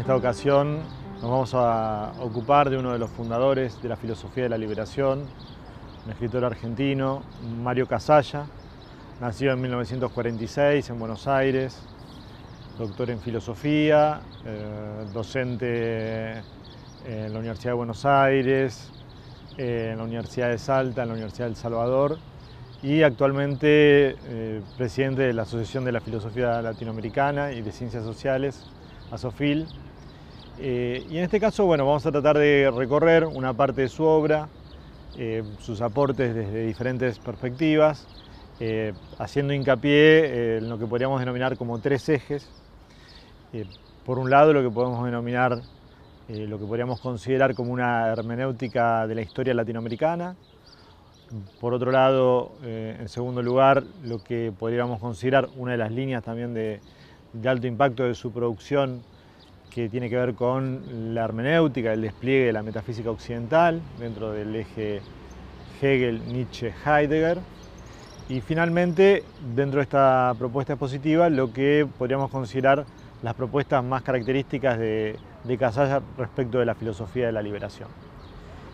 esta ocasión nos vamos a ocupar de uno de los fundadores de la filosofía de la liberación, un escritor argentino, Mario Casalla, nacido en 1946 en Buenos Aires, doctor en filosofía, docente en la Universidad de Buenos Aires, en la Universidad de Salta, en la Universidad del Salvador y actualmente presidente de la Asociación de la Filosofía Latinoamericana y de Ciencias Sociales, ASOFIL. Y en este caso, bueno, vamos a tratar de recorrer una parte de su obra, sus aportes desde diferentes perspectivas, haciendo hincapié en lo que podríamos denominar como tres ejes. Por un lado, lo que podemos denominar, lo que podríamos considerar como una hermenéutica de la historia latinoamericana. Por otro lado, en segundo lugar, lo que podríamos considerar una de las líneas también de alto impacto de su producción, que tiene que ver con la hermenéutica, el despliegue de la metafísica occidental dentro del eje Hegel, Nietzsche, Heidegger. Y finalmente, dentro de esta propuesta expositiva, lo que podríamos considerar las propuestas más características de Casalla respecto de la filosofía de la liberación.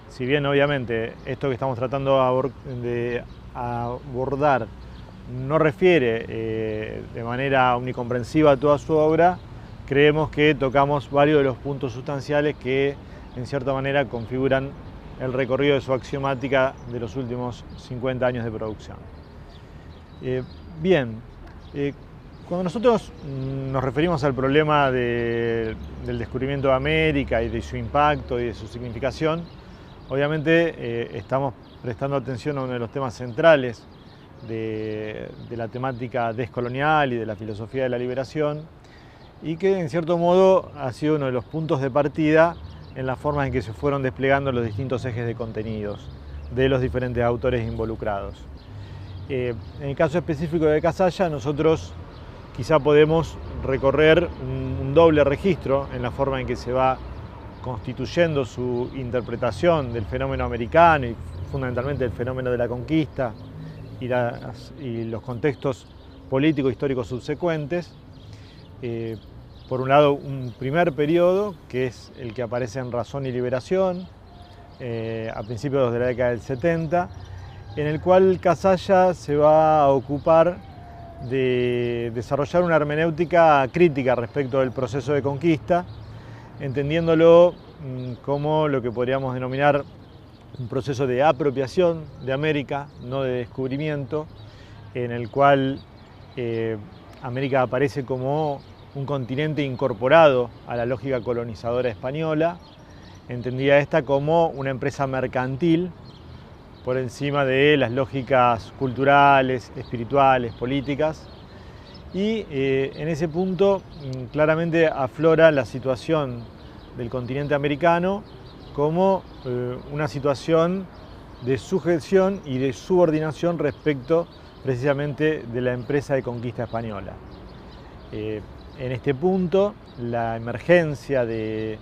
Si bien obviamente esto que estamos tratando de abordar no refiere de manera omnicomprensiva a toda su obra, creemos que tocamos varios de los puntos sustanciales que en cierta manera configuran el recorrido de su axiomática de los últimos 50 años de producción. Cuando nosotros nos referimos al problema del descubrimiento de América y de su impacto y de su significación, obviamente estamos prestando atención a uno de los temas centrales de la temática descolonial y de la filosofía de la liberación, y que en cierto modo ha sido uno de los puntos de partida en la forma en que se fueron desplegando los distintos ejes de contenidos de los diferentes autores involucrados. En el caso específico de Casalla, nosotros quizá podemos recorrer un doble registro en la forma en que se va constituyendo su interpretación del fenómeno americano y fundamentalmente el fenómeno de la conquista y los contextos políticos históricos subsecuentes. Por un lado, un primer periodo, que es el que aparece en Razón y Liberación, a principios de la década del 70, en el cual Casalla se va a ocupar de desarrollar una hermenéutica crítica respecto del proceso de conquista, entendiéndolo como lo que podríamos denominar un proceso de apropiación de América, no de descubrimiento, en el cual América aparece como un continente incorporado a la lógica colonizadora española, entendida esta como una empresa mercantil por encima de las lógicas culturales, espirituales, políticas. Y en ese punto claramente aflora la situación del continente americano como una situación de sujeción y de subordinación respecto precisamente de la empresa de conquista española. En este punto, la emergencia de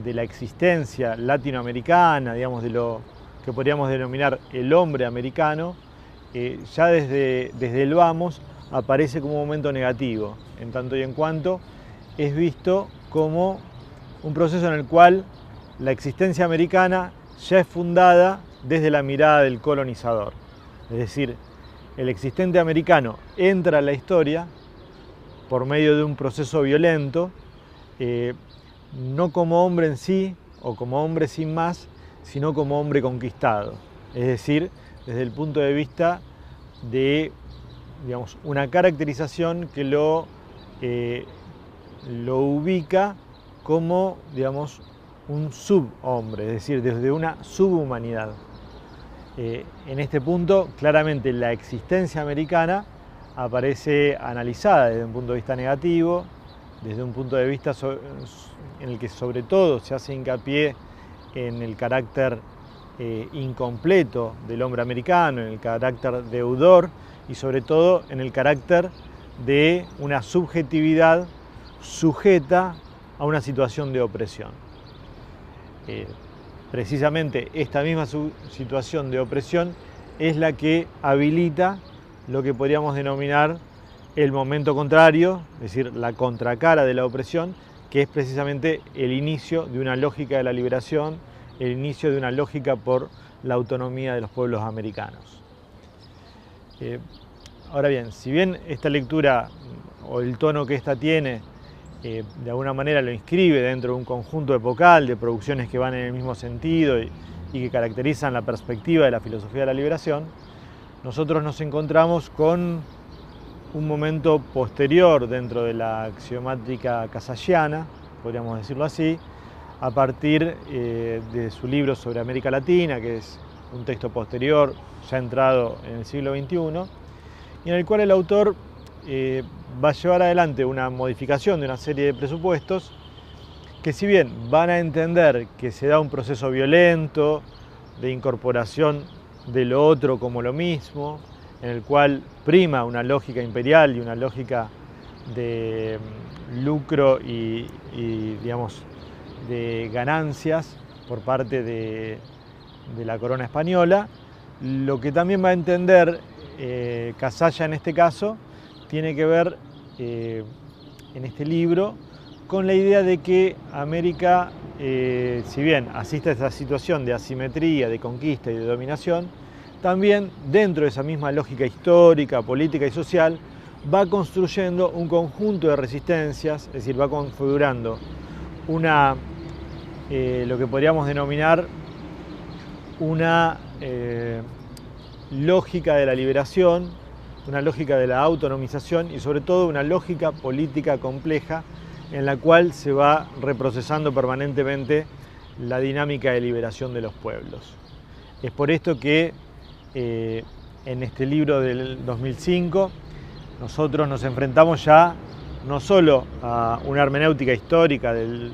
la existencia latinoamericana, digamos, de lo que podríamos denominar el hombre americano, ya desde el vamos aparece como un momento negativo, en tanto y en cuanto es visto como un proceso en el cual la existencia americana ya es fundada desde la mirada del colonizador. Es decir, el existente americano entra a la historia por medio de un proceso violento, no como hombre en sí o como hombre sin más, sino como hombre conquistado. Es decir, desde el punto de vista de, digamos, una caracterización que lo ubica como, digamos, un subhombre, es decir, desde una subhumanidad. En este punto, claramente la existencia americana aparece analizada desde un punto de vista negativo, desde un punto de vista en el que sobre todo se hace hincapié en el carácter incompleto del hombre americano, en el carácter deudor y sobre todo en el carácter de una subjetividad sujeta a una situación de opresión. Precisamente esta misma situación de opresión es la que habilita lo que podríamos denominar el momento contrario, es decir, la contracara de la opresión, que es precisamente el inicio de una lógica de la liberación, el inicio de una lógica por la autonomía de los pueblos americanos. Ahora bien, si bien esta lectura o el tono que esta tiene de alguna manera lo inscribe dentro de un conjunto epocal de producciones que van en el mismo sentido y que caracterizan la perspectiva de la filosofía de la liberación, nosotros nos encontramos con un momento posterior dentro de la axiomática casalliana, podríamos decirlo así, a partir de su libro sobre América Latina, que es un texto posterior, ya entrado en el siglo XXI, y en el cual el autor va a llevar adelante una modificación de una serie de presupuestos que, si bien van a entender que se da un proceso violento de incorporación de lo otro como lo mismo, en el cual prima una lógica imperial y una lógica de lucro y digamos, de ganancias por parte de la corona española, lo que también va a entender Casalla en este caso tiene que ver en este libro con la idea de que América, si bien asiste a esta situación de asimetría, de conquista y de dominación, también dentro de esa misma lógica histórica, política y social, va construyendo un conjunto de resistencias, es decir, va configurando una, lo que podríamos denominar una lógica de la liberación, una lógica de la autonomización y sobre todo una lógica política compleja en la cual se va reprocesando permanentemente la dinámica de liberación de los pueblos. Es por esto que en este libro del 2005 nosotros nos enfrentamos ya no solo a una hermenéutica histórica de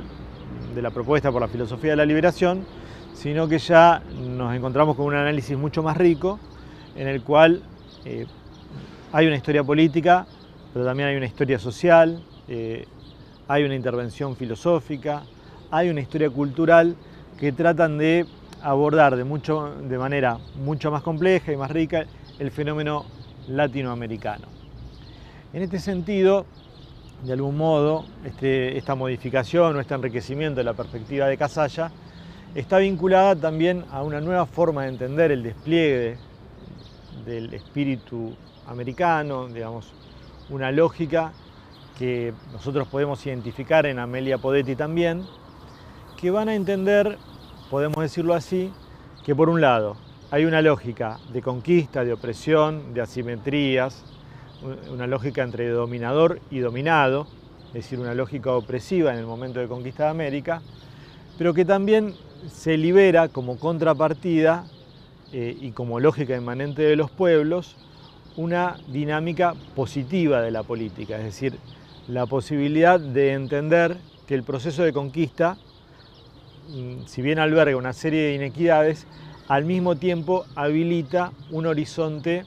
la propuesta por la filosofía de la liberación, sino que ya nos encontramos con un análisis mucho más rico en el cual hay una historia política, pero también hay una historia social, hay una intervención filosófica, hay una historia cultural que tratan de abordar de manera mucho más compleja y más rica el fenómeno latinoamericano. En este sentido, de algún modo, esta modificación o este enriquecimiento de la perspectiva de Casalla está vinculada también a una nueva forma de entender el despliegue del espíritu americano, digamos, una lógica que nosotros podemos identificar en Amelia Podetti también, que van a entender, podemos decirlo así, que por un lado hay una lógica de conquista, de opresión, de asimetrías, una lógica entre dominador y dominado, es decir, una lógica opresiva en el momento de conquista de América, pero que también se libera como contrapartida y como lógica inmanente de los pueblos, una dinámica positiva de la política, es decir, la posibilidad de entender que el proceso de conquista, si bien alberga una serie de inequidades, al mismo tiempo habilita un horizonte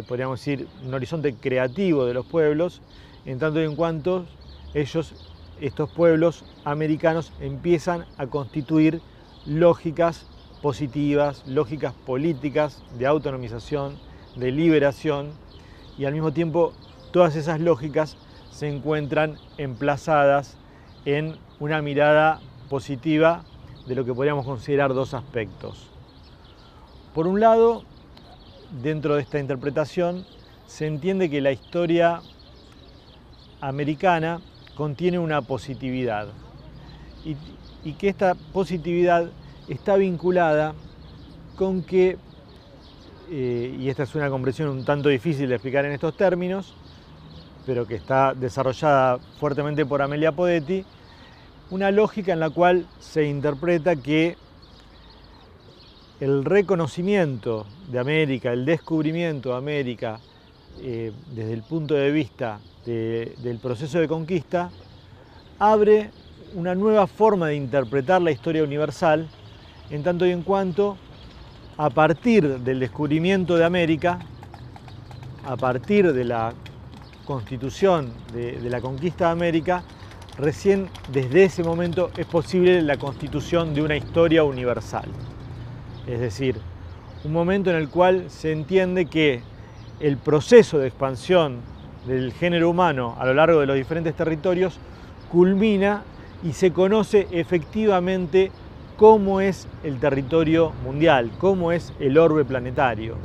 podríamos decir, un horizonte creativo de los pueblos, en tanto y en cuanto estos pueblos americanos empiezan a constituir lógicas positivas, lógicas políticas de autonomización, de liberación, y al mismo tiempo todas esas lógicas se encuentran emplazadas en una mirada positiva de lo que podríamos considerar dos aspectos. Por un lado, dentro de esta interpretación, se entiende que la historia americana contiene una positividad y que esta positividad está vinculada con que, y esta es una comprensión un tanto difícil de explicar en estos términos, pero que está desarrollada fuertemente por Amelia Podetti, una lógica en la cual se interpreta que el reconocimiento de América, el descubrimiento de América desde el punto de vista del proceso de conquista, abre una nueva forma de interpretar la historia universal, en tanto y en cuanto, a partir del descubrimiento de América, a partir de la constitución de la conquista de América, recién desde ese momento es posible la constitución de una historia universal. Es decir, un momento en el cual se entiende que el proceso de expansión del género humano a lo largo de los diferentes territorios culmina y se conoce efectivamente cómo es el territorio mundial, cómo es el orbe planetario.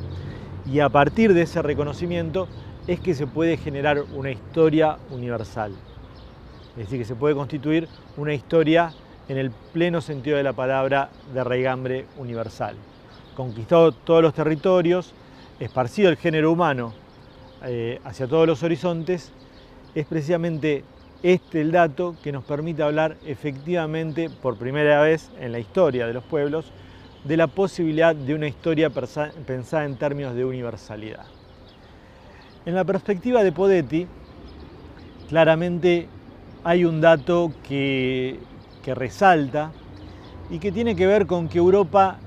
Y a partir de ese reconocimiento es que se puede generar una historia universal. Es decir, que se puede constituir una historia en el pleno sentido de la palabra de raigambre universal. Conquistado todos los territorios, esparcido el género humano hacia todos los horizontes, es precisamente este el dato que nos permite hablar efectivamente por primera vez en la historia de los pueblos de la posibilidad de una historia pensada en términos de universalidad. En la perspectiva de Podetti, claramente hay un dato que resalta y que tiene que ver con que Europa,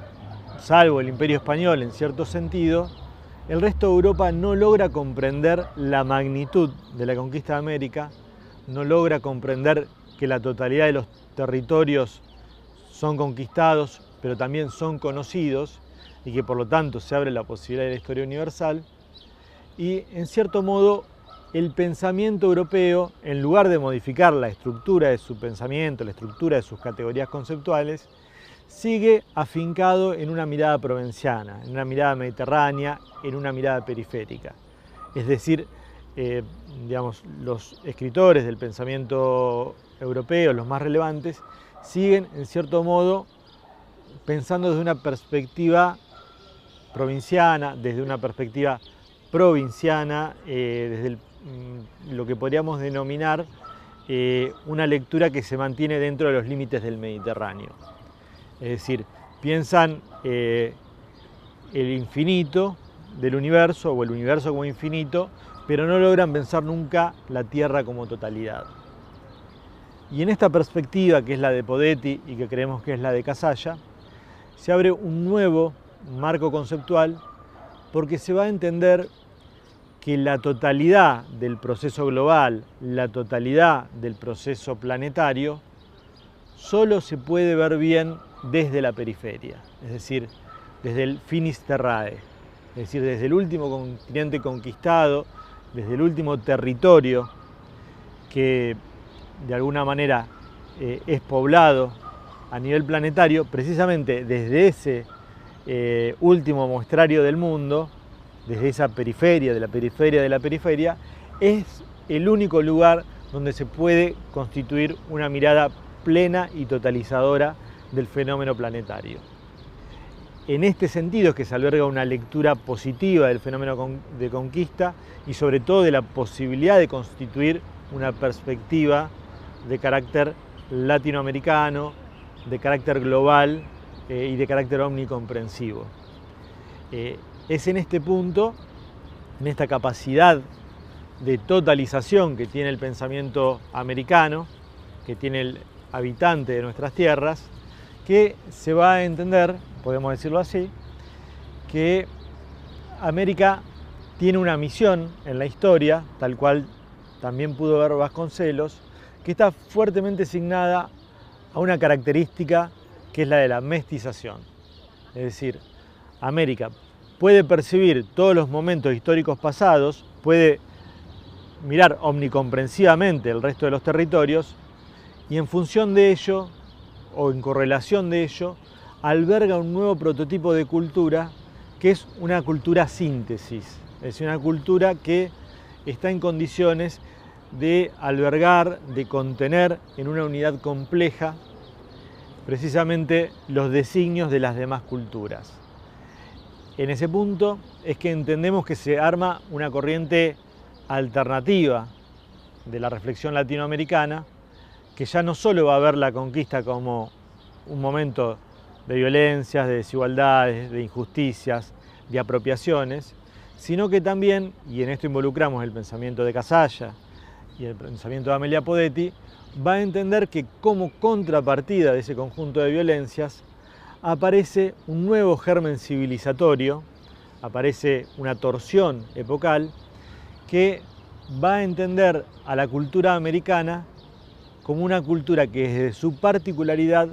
salvo el Imperio Español en cierto sentido, el resto de Europa no logra comprender la magnitud de la conquista de América, no logra comprender que la totalidad de los territorios son conquistados, pero también son conocidos y que por lo tanto se abre la posibilidad de la historia universal. Y en cierto modo el pensamiento europeo, en lugar de modificar la estructura de su pensamiento, la estructura de sus categorías conceptuales, sigue afincado en una mirada provenciana, en una mirada mediterránea, en una mirada periférica. Es decir, digamos, los escritores del pensamiento europeo, los más relevantes, siguen en cierto modo pensando desde una perspectiva provinciana, desde una perspectiva provinciana, desde lo que podríamos denominar una lectura que se mantiene dentro de los límites del Mediterráneo. Es decir, piensan el infinito del universo o el universo como infinito, pero no logran pensar nunca la Tierra como totalidad. Y en esta perspectiva, que es la de Podetti y que creemos que es la de Casalla, se abre un nuevo marco conceptual porque se va a entender que la totalidad del proceso global, la totalidad del proceso planetario, solo se puede ver bien desde la periferia, es decir, desde el finis terrae, es decir, desde el último continente conquistado, desde el último territorio que de alguna manera es poblado a nivel planetario, precisamente desde ese último muestrario del mundo, desde esa periferia de la periferia de la periferia, es el único lugar donde se puede constituir una mirada plena y totalizadora del fenómeno planetario. En este sentido es que se alberga una lectura positiva del fenómeno de conquista y sobre todo de la posibilidad de constituir una perspectiva de carácter latinoamericano, de carácter global y de carácter omnicomprensivo. Es en este punto, en esta capacidad de totalización que tiene el pensamiento americano, que tiene el habitante de nuestras tierras, que se va a entender, podemos decirlo así, que América tiene una misión en la historia, tal cual también pudo ver Vasconcelos, que está fuertemente asignada a una característica que es la de la mestización. Es decir, América puede percibir todos los momentos históricos pasados, puede mirar omnicomprensivamente el resto de los territorios y en función de ello, o en correlación de ello, alberga un nuevo prototipo de cultura que es una cultura síntesis, es decir, una cultura que está en condiciones de albergar, de contener en una unidad compleja precisamente los designios de las demás culturas. En ese punto es que entendemos que se arma una corriente alternativa de la reflexión latinoamericana, que ya no solo va a ver la conquista como un momento de violencias, de desigualdades, de injusticias, de apropiaciones, sino que también, y en esto involucramos el pensamiento de Casalla y el pensamiento de Amelia Podetti, va a entender que como contrapartida de ese conjunto de violencias aparece un nuevo germen civilizatorio, aparece una torsión epocal que va a entender a la cultura americana como una cultura que desde su particularidad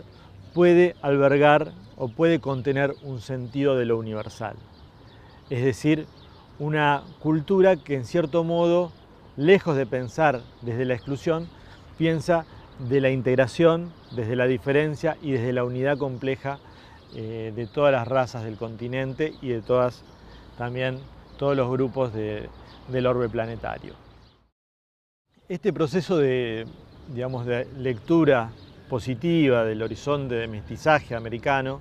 puede albergar o puede contener un sentido de lo universal. Es decir, una cultura que en cierto modo, lejos de pensar desde la exclusión, piensa de la integración, desde la diferencia y desde la unidad compleja de todas las razas del continente y de todos los grupos del orbe planetario. Este proceso de lectura positiva del horizonte de mestizaje americano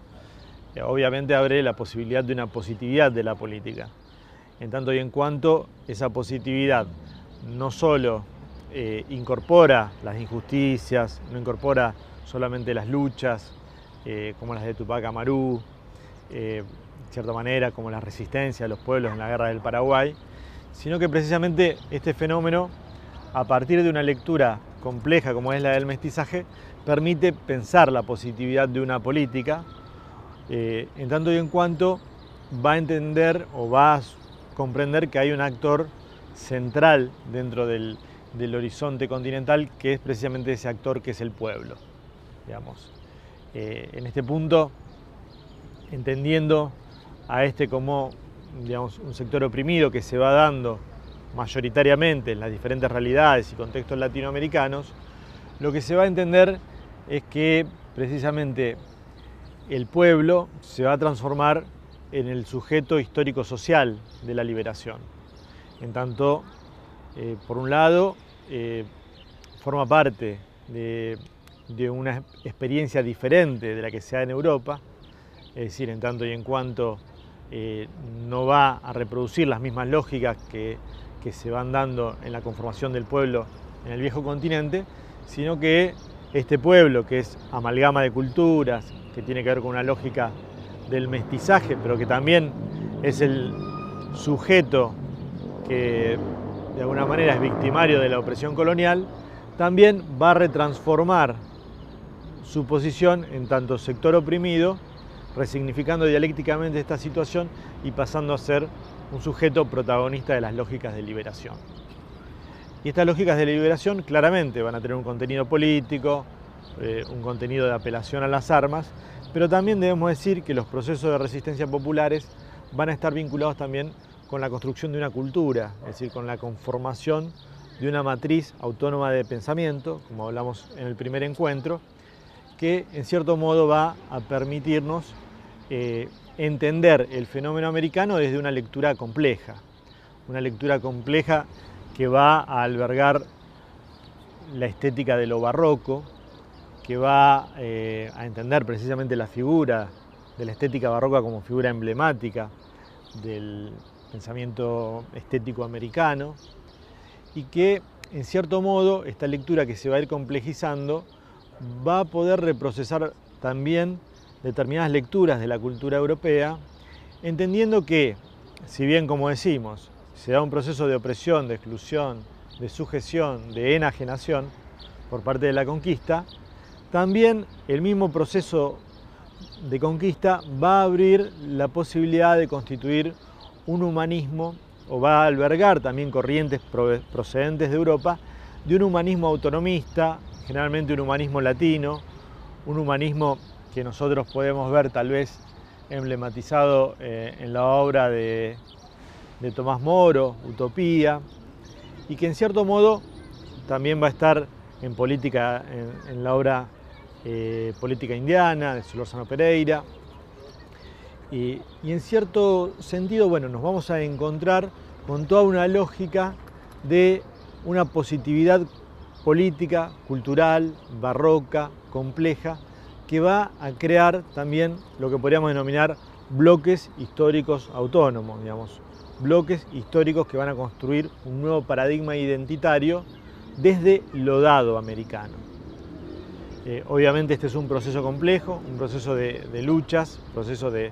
obviamente abre la posibilidad de una positividad de la política, en tanto y en cuanto esa positividad no solo incorpora las injusticias, no incorpora solamente las luchas como las de Tupac Amaru, de cierta manera como la resistencia de los pueblos en la guerra del Paraguay, sino que precisamente este fenómeno, a partir de una lectura compleja como es la del mestizaje, permite pensar la positividad de una política, en tanto y en cuanto va a entender o va a comprender que hay un actor central dentro del horizonte continental, que es precisamente ese actor que es el pueblo. En este punto, entendiendo a este como un sector oprimido que se va dando mayoritariamente en las diferentes realidades y contextos latinoamericanos, lo que se va a entender es que precisamente el pueblo se va a transformar en el sujeto histórico-social de la liberación. En tanto, por un lado, forma parte de una experiencia diferente de la que se da en Europa, es decir, en tanto y en cuanto no va a reproducir las mismas lógicas que se van dando en la conformación del pueblo en el viejo continente, sino que este pueblo, que es amalgama de culturas, que tiene que ver con una lógica del mestizaje, pero que también es el sujeto que de alguna manera es victimario de la opresión colonial, también va a retransformar su posición en tanto sector oprimido, resignificando dialécticamente esta situación y pasando a ser un sujeto protagonista de las lógicas de liberación. Y estas lógicas de liberación claramente van a tener un contenido político, un contenido de apelación a las armas, pero también debemos decir que los procesos de resistencia populares van a estar vinculados también con la construcción de una cultura, es decir, con la conformación de una matriz autónoma de pensamiento, como hablamos en el primer encuentro, que en cierto modo va a permitirnos entender el fenómeno americano desde una lectura compleja que va a albergar la estética de lo barroco, que va a entender precisamente la figura de la estética barroca como figura emblemática del pensamiento estético americano, y que en cierto modo esta lectura que se va a ir complejizando va a poder reprocesar también determinadas lecturas de la cultura europea, entendiendo que, si bien, como decimos, se da un proceso de opresión, de exclusión, de sujeción, de enajenación por parte de la conquista, también el mismo proceso de conquista va a abrir la posibilidad de constituir un humanismo, o va a albergar también corrientes procedentes de Europa, de un humanismo autonomista, generalmente un humanismo latino, un humanismo que nosotros podemos ver tal vez emblematizado en la obra de Tomás Moro, Utopía, y que en cierto modo también va a estar en política, en la obra Política Indiana de Solórzano Pereira, y en cierto sentido, bueno, nos vamos a encontrar con toda una lógica de una positividad política, cultural, barroca, compleja, que va a crear también lo que podríamos denominar bloques históricos autónomos, bloques históricos que van a construir un nuevo paradigma identitario desde lo dado americano. Obviamente este es un proceso complejo, un proceso de luchas, un proceso de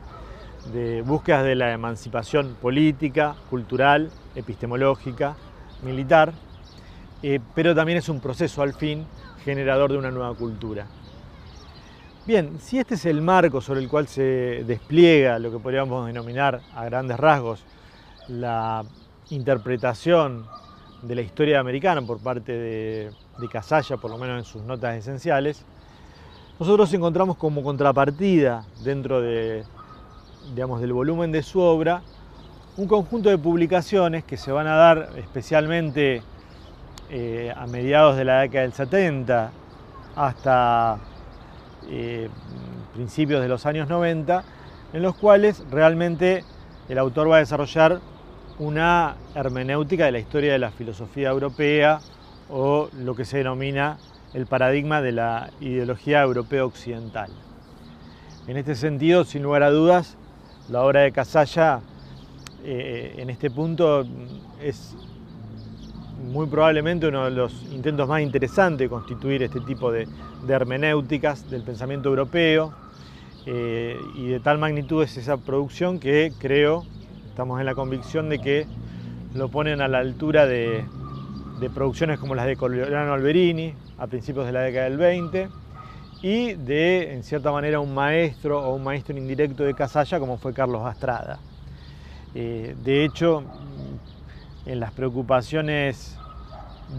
búsquedas de la emancipación política, cultural, epistemológica, militar, pero también es un proceso al fin generador de una nueva cultura. Bien, si este es el marco sobre el cual se despliega lo que podríamos denominar a grandes rasgos la interpretación de la historia americana por parte de Casalla, por lo menos en sus notas esenciales, nosotros encontramos como contrapartida dentro del volumen de su obra un conjunto de publicaciones que se van a dar especialmente a mediados de la década del 70 hasta principios de los años 90, en los cuales realmente el autor va a desarrollar una hermenéutica de la historia de la filosofía europea, o lo que se denomina el paradigma de la ideología europea occidental. En este sentido, sin lugar a dudas, la obra de Casalla en este punto es muy probablemente uno de los intentos más interesantes de constituir este tipo de hermenéuticas del pensamiento europeo, y de tal magnitud es esa producción que creo, estamos en la convicción de que lo ponen a la altura de producciones como las de Colorano Alberini a principios de la década del 20 y de, en cierta manera, un maestro o un maestro indirecto de Casalla como fue Carlos Astrada. De hecho, en las preocupaciones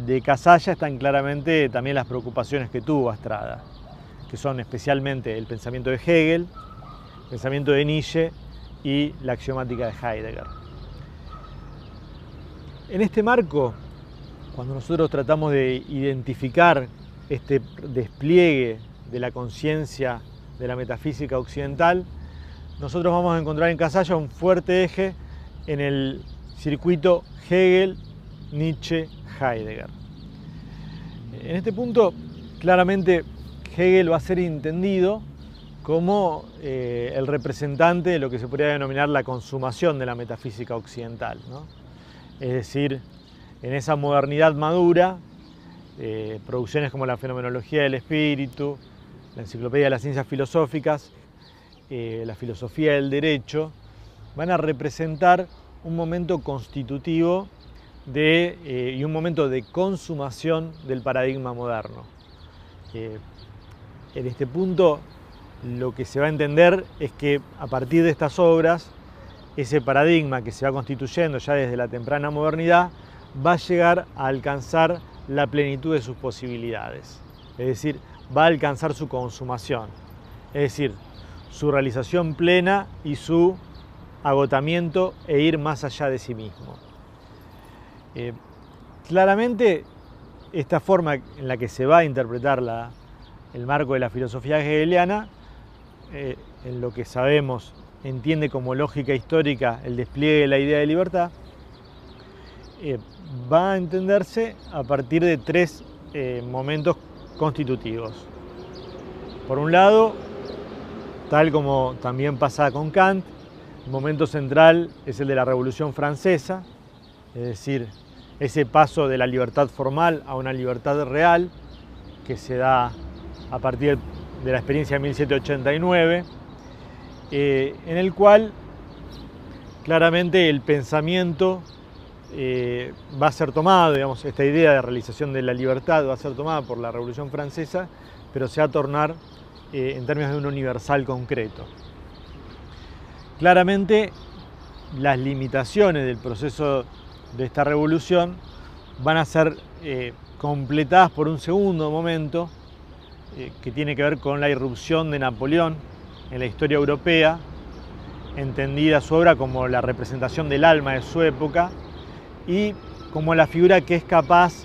de Casalla están claramente también las preocupaciones que tuvo Astrada, que son especialmente el pensamiento de Hegel, el pensamiento de Nietzsche y la axiomática de Heidegger. En este marco, cuando nosotros tratamos de identificar este despliegue de la conciencia de la metafísica occidental, nosotros vamos a encontrar en Casalla un fuerte eje en el circuito Hegel, Nietzsche, Heidegger. En este punto, claramente, Hegel va a ser entendido como el representante de lo que se podría denominar la consumación de la metafísica occidental, ¿no? Es decir, en esa modernidad madura, producciones como la Fenomenología del Espíritu, la Enciclopedia de las Ciencias Filosóficas, la Filosofía del Derecho, van a representar un momento constitutivo y un momento de consumación del paradigma moderno. En este punto, lo que se va a entender es que a partir de estas obras, ese paradigma que se va constituyendo ya desde la temprana modernidad va a llegar a alcanzar la plenitud de sus posibilidades, es decir, va a alcanzar su consumación, es decir, su realización plena y su agotamiento e ir más allá de sí mismo. Claramente, esta forma en la que se va a interpretar el marco de la filosofía hegeliana, en lo que sabemos entiende como lógica histórica el despliegue de la idea de libertad, va a entenderse a partir de tres momentos constitutivos. Por un lado, tal como también pasa con Kant, el momento central es el de la Revolución Francesa, es decir, ese paso de la libertad formal a una libertad real que se da a partir de la experiencia de 1789, en el cual claramente el pensamiento va a ser tomado, digamos, esta idea de realización de la libertad va a ser tomada por la Revolución Francesa, pero se va a tornar en términos de un universal concreto. Claramente, las limitaciones del proceso de esta revolución van a ser completadas por un segundo momento que tiene que ver con la irrupción de Napoleón en la historia europea, entendida su obra como la representación del alma de su época y como la figura que es capaz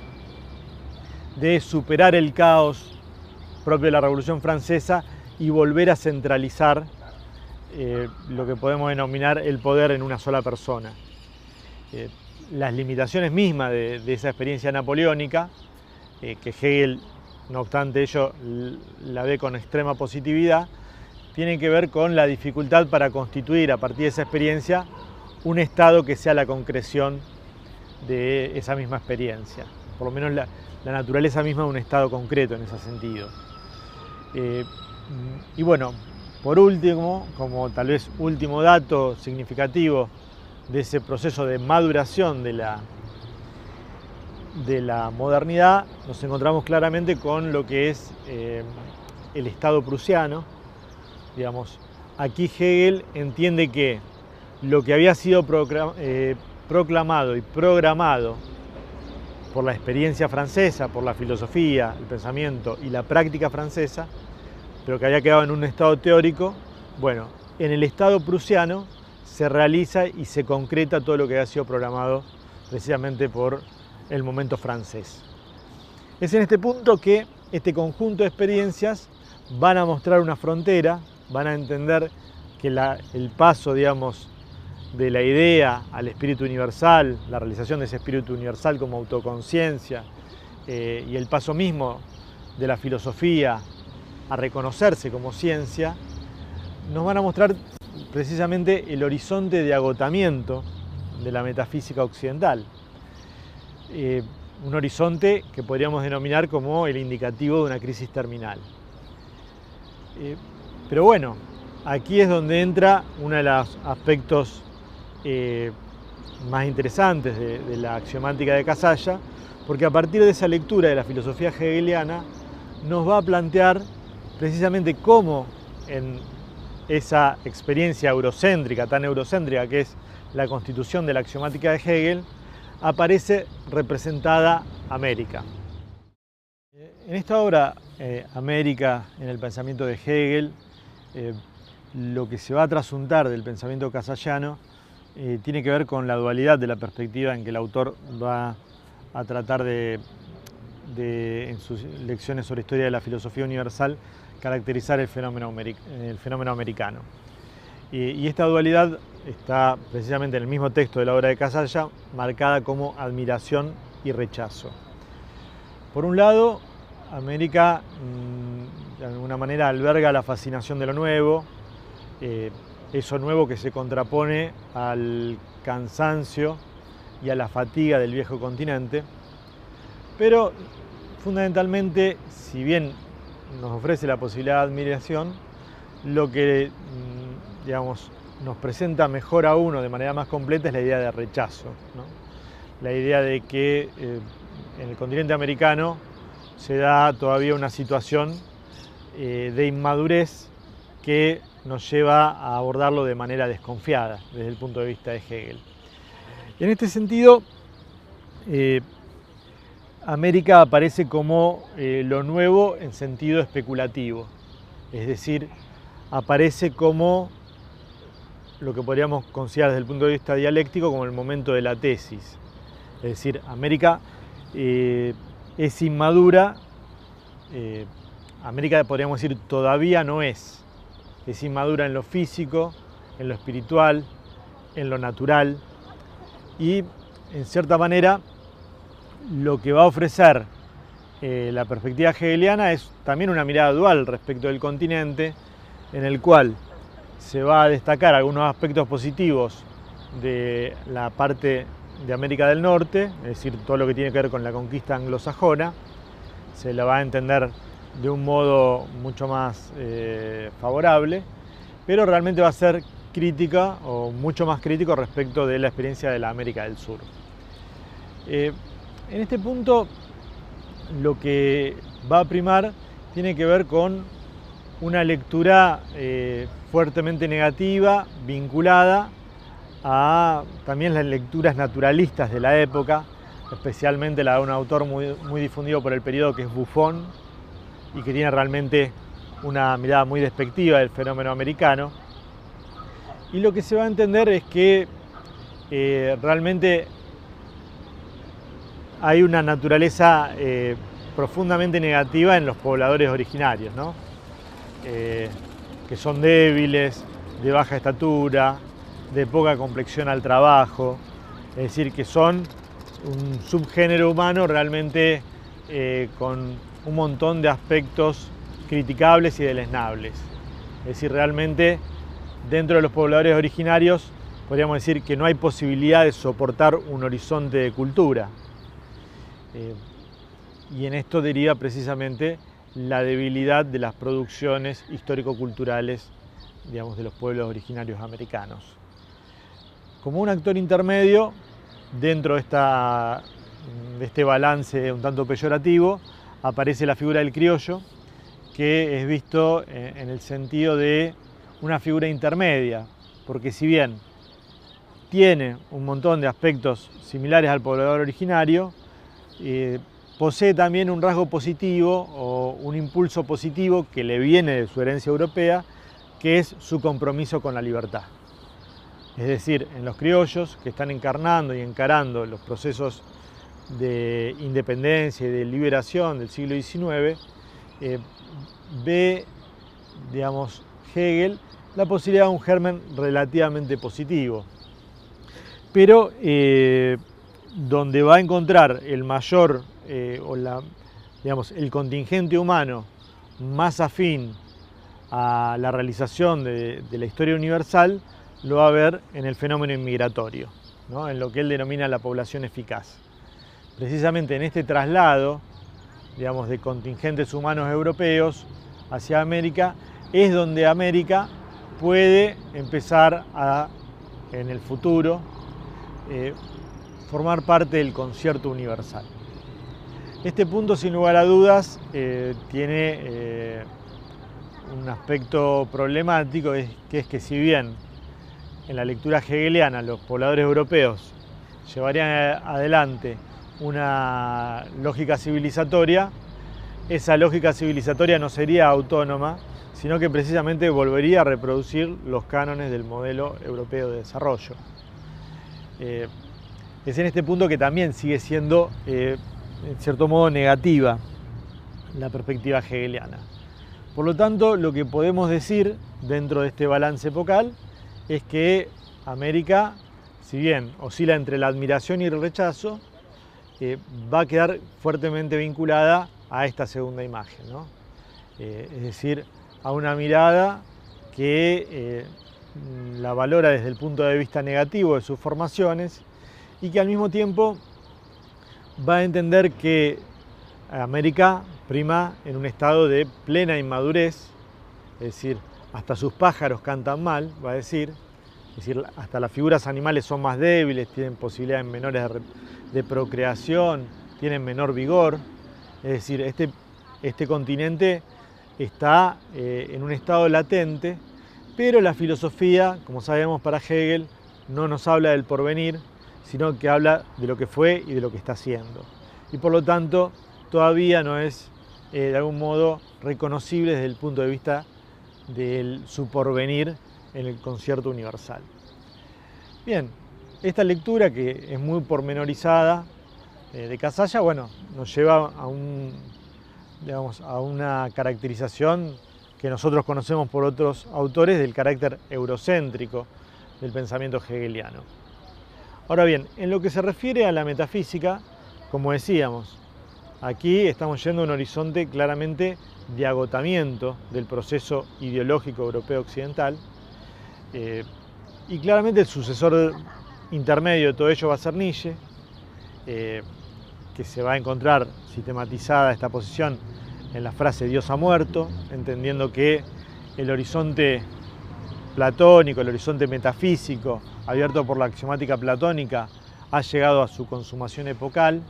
de superar el caos propio de la Revolución Francesa y volver a centralizar lo que podemos denominar el poder en una sola persona. Las limitaciones mismas de esa experiencia napoleónica, que Hegel, no obstante ello, la ve con extrema positividad, tienen que ver con la dificultad para constituir a partir de esa experiencia un Estado que sea la concreción de esa misma experiencia, por lo menos la naturaleza misma de un Estado concreto en ese sentido. Y bueno, por último, como tal vez último dato significativo de ese proceso de maduración de la modernidad, nos encontramos claramente con lo que es el Estado prusiano. Digamos, aquí Hegel entiende que lo que había sido proclamado y programado por la experiencia francesa, por la filosofía, el pensamiento y la práctica francesa, pero que había quedado en un estado teórico, bueno, en el Estado prusiano se realiza y se concreta todo lo que había sido programado precisamente por el momento francés. Es en este punto que este conjunto de experiencias van a mostrar una frontera, van a entender que el paso, digamos, de la idea al espíritu universal, la realización de ese espíritu universal como autoconciencia, y el paso mismo de la filosofía a reconocerse como ciencia, nos van a mostrar precisamente el horizonte de agotamiento de la metafísica occidental. Un horizonte que podríamos denominar como el indicativo de una crisis terminal. Pero bueno, aquí es donde entra uno de los aspectos más interesantes de la axiomática de Casalla, porque a partir de esa lectura de la filosofía hegeliana nos va a plantear precisamente cómo en esa experiencia eurocéntrica, tan eurocéntrica que es la constitución de la axiomática de Hegel, aparece representada América. En esta obra, América en el pensamiento de Hegel, lo que se va a trasuntar del pensamiento casallano tiene que ver con la dualidad de la perspectiva en que el autor va a tratar en sus lecciones sobre historia de la filosofía universal, caracterizar el fenómeno americano. Y esta dualidad está precisamente en el mismo texto de la obra de Casalla, marcada como admiración y rechazo. Por un lado, América de alguna manera alberga la fascinación de lo nuevo, eso nuevo que se contrapone al cansancio y a la fatiga del viejo continente, pero fundamentalmente, si bien nos ofrece la posibilidad de admiración, lo que digamos, nos presenta mejor a uno de manera más completa es la idea de rechazo, ¿no? La idea de que en el continente americano se da todavía una situación de inmadurez que nos lleva a abordarlo de manera desconfiada desde el punto de vista de Hegel. Y en este sentido, América aparece como lo nuevo en sentido especulativo, es decir, aparece como lo que podríamos considerar desde el punto de vista dialéctico como el momento de la tesis. Es decir, América es inmadura, América podríamos decir todavía no es inmadura en lo físico, en lo espiritual, en lo natural, y en cierta manera lo que va a ofrecer la perspectiva hegeliana es también una mirada dual respecto del continente, en el cual se va a destacar algunos aspectos positivos de la parte de América del Norte, es decir, todo lo que tiene que ver con la conquista anglosajona, se la va a entender de un modo mucho más favorable, pero realmente va a ser crítica o mucho más crítico respecto de la experiencia de la América del Sur. En este punto lo que va a primar tiene que ver con una lectura fuertemente negativa, vinculada a también las lecturas naturalistas de la época, especialmente la de un autor muy difundido por el periodo que es Buffon, y que tiene realmente una mirada muy despectiva del fenómeno americano. Y lo que se va a entender es que realmente hay una naturaleza profundamente negativa en los pobladores originarios, ¿no? Que son débiles, de baja estatura, de poca complexión al trabajo, es decir, que son un subgénero humano realmente con un montón de aspectos criticables y deleznables. Es decir, realmente dentro de los pobladores originarios podríamos decir que no hay posibilidad de soportar un horizonte de cultura. Y en esto deriva precisamente la debilidad de las producciones histórico-culturales, digamos, de los pueblos originarios americanos. Como un actor intermedio, dentro de este balance un tanto peyorativo, aparece la figura del criollo, que es visto en el sentido de una figura intermedia, porque si bien tiene un montón de aspectos similares al poblador originario, posee también un rasgo positivo o un impulso positivo que le viene de su herencia europea, que es su compromiso con la libertad. Es decir, en los criollos que están encarnando y encarando los procesos de independencia y de liberación del siglo XIX, ve, digamos, Hegel la posibilidad de un germen relativamente positivo. Pero donde va a encontrar el mayor, digamos, el contingente humano más afín a la realización de la historia universal, lo va a ver en el fenómeno inmigratorio, ¿no? En lo que él denomina la población eficaz. Precisamente en este traslado, digamos, de contingentes humanos europeos hacia América, es donde América puede empezar a, en el futuro, formar parte del concierto universal. Este punto, sin lugar a dudas, tiene un aspecto problemático, que es que si bien en la lectura hegeliana los pobladores europeos llevarían adelante una lógica civilizatoria, esa lógica civilizatoria no sería autónoma, sino que precisamente volvería a reproducir los cánones del modelo europeo de desarrollo. Es en este punto que también sigue siendo, en cierto modo, negativa la perspectiva hegeliana. Por lo tanto, lo que podemos decir dentro de este balance epocal es que América, si bien oscila entre la admiración y el rechazo, va a quedar fuertemente vinculada a esta segunda imagen, ¿no? Es decir, a una mirada que la valora desde el punto de vista negativo de sus formaciones y que al mismo tiempo va a entender que América prima en un estado de plena inmadurez, es decir, hasta sus pájaros cantan mal, va a decir, hasta las figuras animales son más débiles, tienen posibilidades menores de procreación, tienen menor vigor, es decir, este continente está en un estado latente, pero la filosofía, como sabemos para Hegel, no nos habla del porvenir, sino que habla de lo que fue y de lo que está haciendo. Y por lo tanto, todavía no es de algún modo reconocible desde el punto de vista de su porvenir en el concierto universal. Bien, esta lectura, que es muy pormenorizada de Casalla, bueno, nos lleva a una caracterización que nosotros conocemos por otros autores del carácter eurocéntrico del pensamiento hegeliano. Ahora bien, en lo que se refiere a la metafísica, como decíamos, aquí estamos yendo a un horizonte claramente de agotamiento del proceso ideológico europeo occidental, y claramente el sucesor intermedio de todo ello va a ser Nietzsche, que se va a encontrar sistematizada esta posición en la frase Dios ha muerto, entendiendo que el horizonte platónico, el horizonte metafísico abierto por la axiomática platónica ha llegado a su consumación epocal,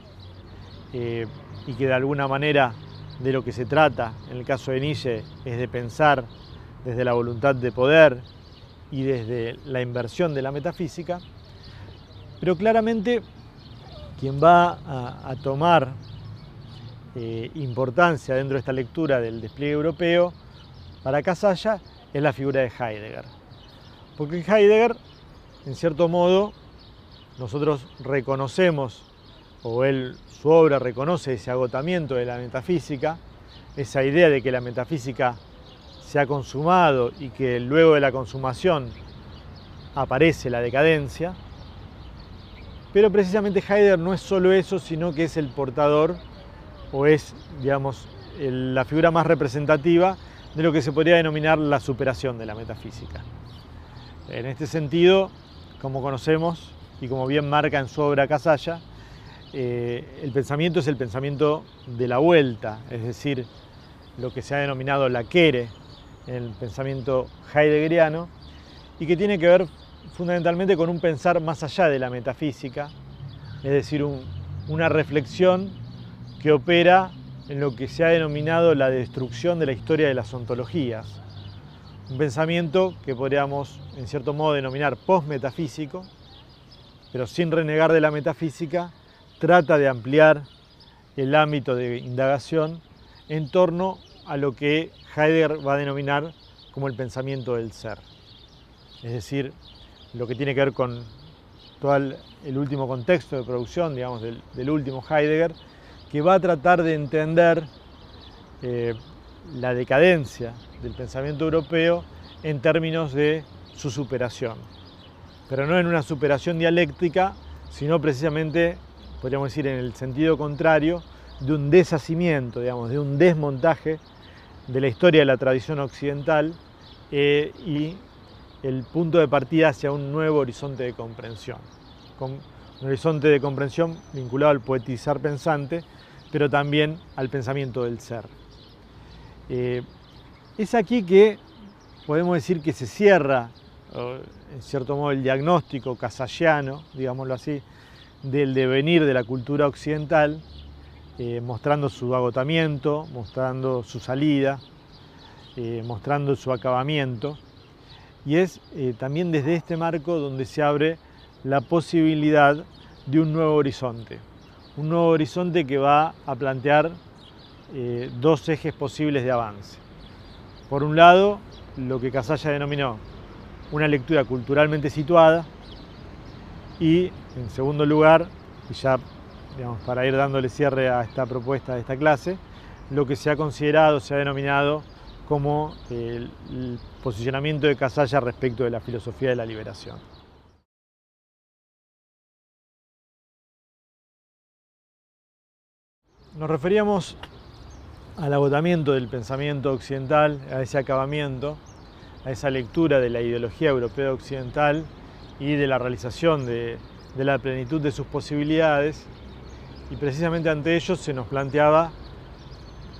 y que de alguna manera de lo que se trata en el caso de Nietzsche es de pensar desde la voluntad de poder y desde la inversión de la metafísica, pero claramente quien va a tomar importancia dentro de esta lectura del despliegue europeo para Casalla es la figura de Heidegger. Porque en Heidegger, en cierto modo, nosotros reconocemos, o su obra reconoce ese agotamiento de la metafísica, esa idea de que la metafísica se ha consumado y que luego de la consumación aparece la decadencia. Pero precisamente Heidegger no es solo eso, sino que es el portador, o es, digamos, la figura más representativa de lo que se podría denominar la superación de la metafísica. En este sentido, como conocemos y como bien marca en su obra Casalla, el pensamiento es el pensamiento de la vuelta, es decir, lo que se ha denominado la Kere en el pensamiento heideggeriano, y que tiene que ver fundamentalmente con un pensar más allá de la metafísica, es decir, una reflexión que opera en lo que se ha denominado la destrucción de la historia de las ontologías. Un pensamiento que podríamos, en cierto modo, denominar postmetafísico, pero sin renegar de la metafísica, trata de ampliar el ámbito de indagación en torno a lo que Heidegger va a denominar como el pensamiento del ser. Es decir, lo que tiene que ver con todo el último contexto de producción, digamos, del último Heidegger, que va a tratar de entender la decadencia del pensamiento europeo en términos de su superación, pero no en una superación dialéctica, sino precisamente, podríamos decir, en el sentido contrario, de un deshacimiento, digamos, de un desmontaje de la historia de la tradición occidental y el punto de partida hacia un nuevo horizonte de comprensión. Un horizonte de comprensión vinculado al poetizar pensante, pero también al pensamiento del ser. Es aquí que podemos decir que se cierra, en cierto modo, el diagnóstico casalliano, digámoslo así, del devenir de la cultura occidental, mostrando su agotamiento, mostrando su salida, mostrando su acabamiento. Y es también desde este marco donde se abre la posibilidad de un nuevo horizonte que va a plantear dos ejes posibles de avance. Por un lado, lo que Casalla denominó una lectura culturalmente situada, y en segundo lugar, y ya digamos, para ir dándole cierre a esta propuesta de esta clase, lo que se ha considerado, se ha denominado como el posicionamiento de Casalla respecto de la filosofía de la liberación. Nos referíamos al agotamiento del pensamiento occidental, a ese acabamiento, a esa lectura de la ideología europea occidental y de la realización de la plenitud de sus posibilidades, y precisamente ante ello se nos planteaba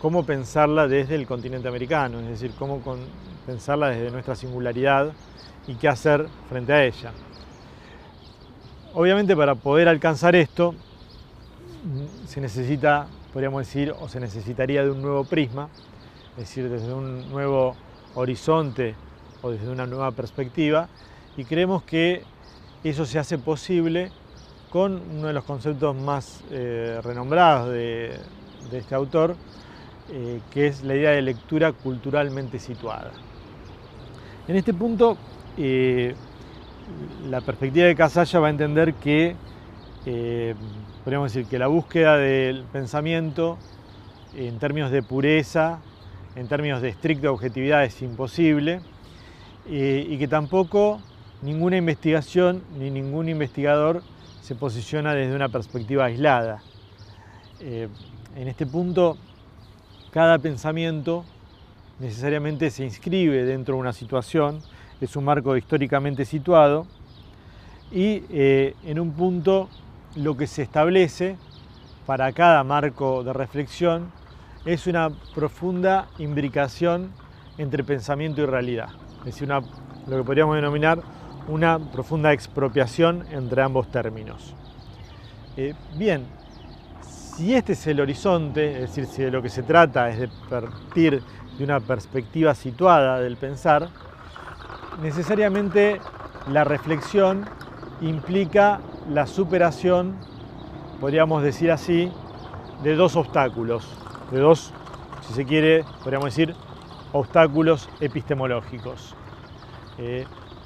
cómo pensarla desde el continente americano, es decir, cómo pensarla desde nuestra singularidad y qué hacer frente a ella. Obviamente, para poder alcanzar esto se necesita, podríamos decir, o se necesitaría de un nuevo prisma, es decir, desde un nuevo horizonte o desde una nueva perspectiva, y creemos que eso se hace posible con uno de los conceptos más renombrados de este autor, que es la idea de lectura culturalmente situada. En este punto, la perspectiva de Casalla va a entender que, podríamos decir, que la búsqueda del pensamiento en términos de pureza, en términos de estricta objetividad es imposible, y que tampoco ninguna investigación ni ningún investigador se posiciona desde una perspectiva aislada. En este punto, cada pensamiento necesariamente se inscribe dentro de una situación, es un marco históricamente situado, y en un punto lo que se establece para cada marco de reflexión es una profunda imbricación entre pensamiento y realidad, es decir, lo que podríamos denominar una profunda expropiación entre ambos términos. Bien, si este es el horizonte, es decir, si de lo que se trata es de partir de una perspectiva situada del pensar, necesariamente la reflexión implica la superación, podríamos decir así, de dos obstáculos, de dos, si se quiere, podríamos decir, obstáculos epistemológicos.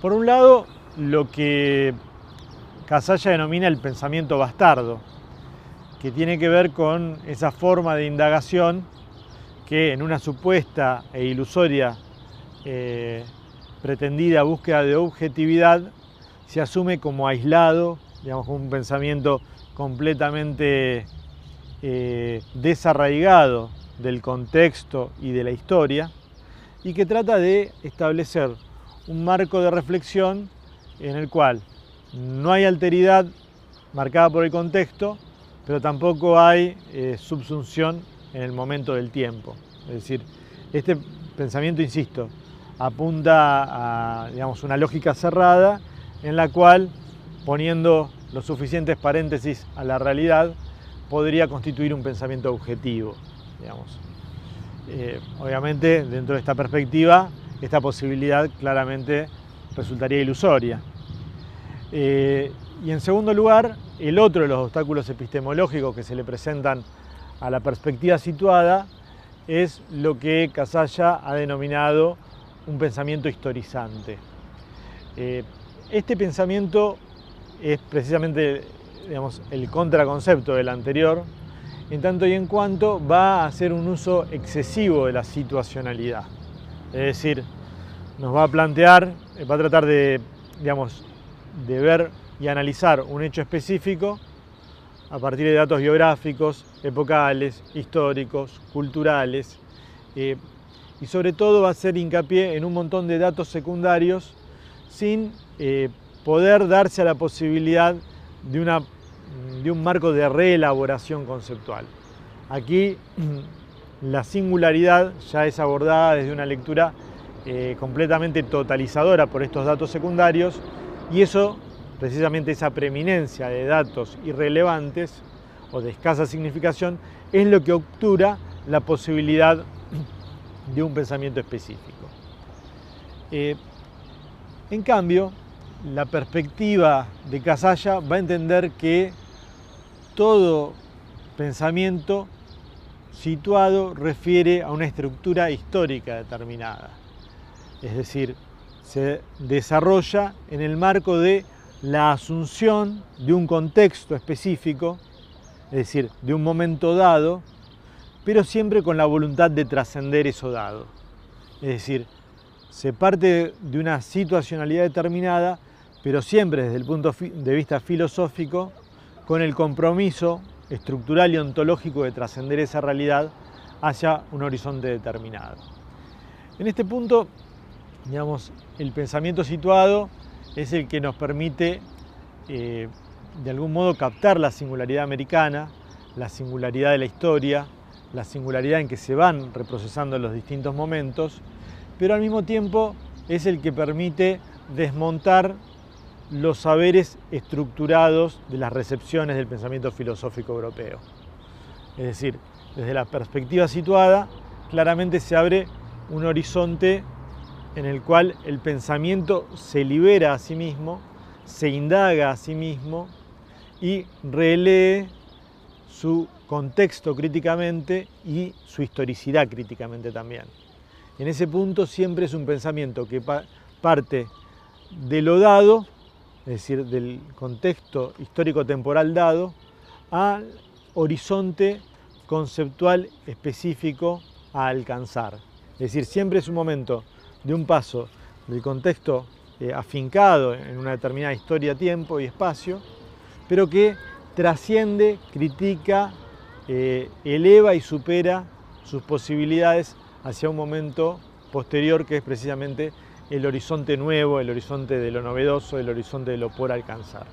Por un lado, lo que Casalla denomina el pensamiento bastardo, que tiene que ver con esa forma de indagación que en una supuesta e ilusoria pretendida búsqueda de objetividad se asume como aislado, digamos, como un pensamiento completamente desarraigado del contexto y de la historia, y que trata de establecer un marco de reflexión en el cual no hay alteridad marcada por el contexto, pero tampoco hay subsunción en el momento del tiempo. Es decir, este pensamiento, insisto, apunta a, digamos, una lógica cerrada en la cual, poniendo los suficientes paréntesis a la realidad, podría constituir un pensamiento objetivo, digamos. Obviamente, dentro de esta perspectiva, esta posibilidad claramente resultaría ilusoria. Y en segundo lugar, el otro de los obstáculos epistemológicos que se le presentan a la perspectiva situada es lo que Casalla ha denominado un pensamiento historizante. Este pensamiento es precisamente, digamos, el contraconcepto del anterior, en tanto y en cuanto va a hacer un uso excesivo de la situacionalidad. Es decir, nos va a plantear, va a tratar de, digamos, de ver y analizar un hecho específico a partir de datos biográficos, epocales, históricos, culturales, y sobre todo va a hacer hincapié en un montón de datos secundarios sin poder darse a la posibilidad de un marco de reelaboración conceptual. Aquí la singularidad ya es abordada desde una lectura completamente totalizadora por estos datos secundarios, y eso, precisamente esa preeminencia de datos irrelevantes o de escasa significación, es lo que obtura la posibilidad de un pensamiento específico. En cambio, la perspectiva de Casalla va a entender que todo pensamiento situado refiere a una estructura histórica determinada. Es decir, se desarrolla en el marco de la asunción de un contexto específico, es decir, de un momento dado, pero siempre con la voluntad de trascender eso dado. Es decir, se parte de una situacionalidad determinada, pero siempre desde el punto de vista filosófico, con el compromiso estructural y ontológico de trascender esa realidad hacia un horizonte determinado. En este punto, digamos, el pensamiento situado es el que nos permite, de algún modo, captar la singularidad americana, la singularidad de la historia, la singularidad en que se van reprocesando los distintos momentos, pero al mismo tiempo es el que permite desmontar los saberes estructurados de las recepciones del pensamiento filosófico europeo. Es decir, desde la perspectiva situada, claramente se abre un horizonte en el cual el pensamiento se libera a sí mismo, se indaga a sí mismo y relee su contexto críticamente y su historicidad críticamente también. En ese punto siempre es un pensamiento que parte de lo dado, es decir, del contexto histórico-temporal dado, al horizonte conceptual específico a alcanzar. Es decir, siempre es un momento de un paso del contexto afincado en una determinada historia, tiempo y espacio, pero que trasciende, critica, eleva y supera sus posibilidades hacia un momento posterior, que es precisamente el horizonte nuevo, el horizonte de lo novedoso, el horizonte de lo por alcanzar.